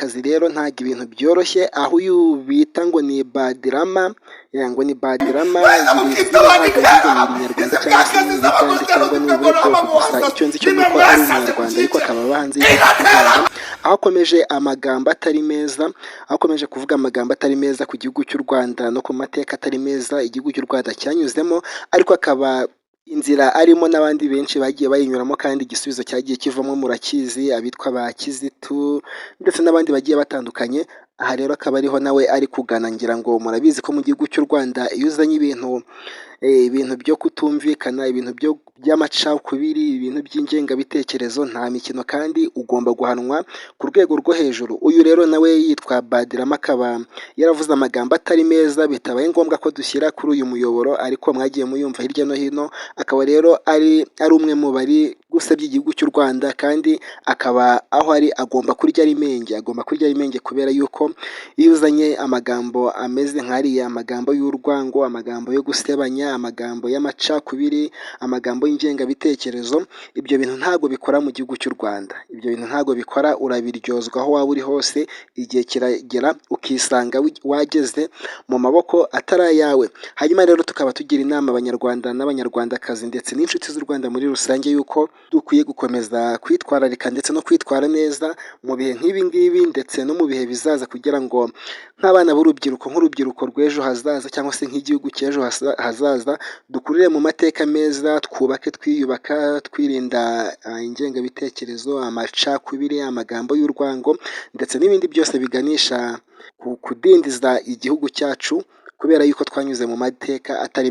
Rwandakazi rero ntabwo ibintu byoroshye, aho uyu bita ngo ni Badirama, ngo ni Badirama ni Inyarwanda cyangwa se ni Ibigande cyangwa ni ubuhe bwoko, gusa icyo nzi cyo nuko ari Umunyarwanda ariko akaba aba hanze y'igihugu cy'u Rwanda, aho akomeje amagambo atari meza, aho akomeje kuvuga amagambo atari meza ku gihugu cy'u Rwanda no ku mateka atari meza igihugu cy'u Rwanda cyanyuzemo, ariko akaba inzira arimo n'abandi benshi bagiye bayinyuramo kandi igisubizo cyagiye kivamo murakizi, abitwa ba Kizito ndetse n'abandi bagiye batandukanye. Aha rero akaba ariho nawe ari kugana, ngira ngo murabizi ko mu gihugu cy'u Rwanda iyo uzanye ibintu byo kutumvikana, ibintu by'amacakubiri, ibintu by'ingengabitekerezo, nta mikino kandi ugomba guhanwa ku rwego rwo hejuru. Uyu rero nawe yitwa Badirama, akaba yaravuze amagambo atari meza, bitabaye ngombwa ko dushyira kuri uyu muyoboro, ariko mwagiye muyumva hirya no hino. Akaba rero ari umwe mu bari gusebya igihugu cy'u Rwanda, kandi akaba aho ari agomba kurya ari menge, kubera yuko iyo uzanye amagambo ameze nk'ariya, amagambo y'urwango, amagambo yo gusebanya, amagambo y'amacakubiri, amagambo y'ingengabitekerezo, ibyo bintu ntabwo bikora mu gihugu cy'u Rwanda, ibyo bintu ntabwo bikora, urabiryozwa aho waba uri hose, igihe kiragera ukisanga wageze mu maboko atari ayawe. Hanyuma rero tukaba tugira inama abanyarwanda n'abanyarwandakazi ndetse n'inshuti z'u Rwanda muri rusange yuko dukwiye gukomeza kwitwararika ndetse no kwitwara neza mu bihe nk'ibi ngibi ndetse no mu bihe bizaza, kugira ngo nk'abana nk'urubyiruko rw'ejo hazaza cyangwa se nk'igihugu cy'ejo hazaza dukurire mu mateka meza, twubake twiyubaka, twirinda ingengabitekerezo, amacakubiri, amagambo y'urwango ndetse n'ibindi byose biganisha ku kudindiza igihugu cyacu, kubera yuko twanyuze mu mateka atari